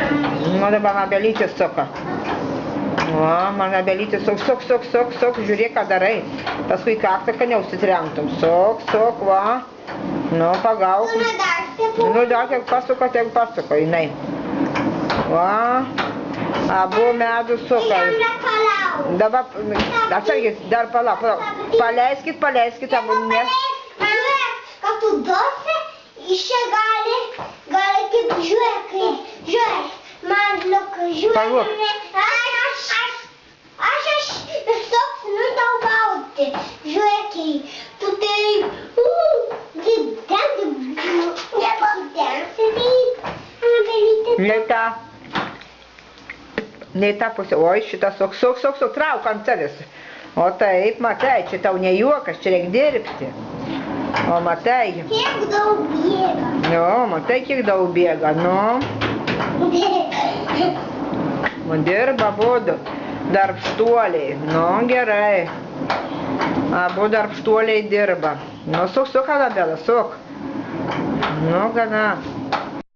Nu, dabar Mabelytė suka. O, Mabelytė suk, žiūrėk, ką darai. Paskui kaktą, kad neužsitrenktum. Suk, va. Nu, pagauk. Nu, dar tiek pasuka, jinai. Va. Abu medų suka. Dabar, atsargiai, dar palauk. Paleiskit abu, nes... Kad tu dosi, iš čia gali kaip žiūrėk, man liuka žiūrėk, aš visoks tau gauti, žiūrėkiai, tu Ne į tą pusę, oi, šitą suk, trauk ant savęs. O taip, matai, čia tau ne juokas, čia reikia dirbti. O matai. Kiek daug bėga. Nu, matai, kiek daug bėga, nu. Dirba abudu darbštuoliai, nu gerai. Abu darbštuoliai dirba. Nu, suk, Anabela, suk. Nu, gana.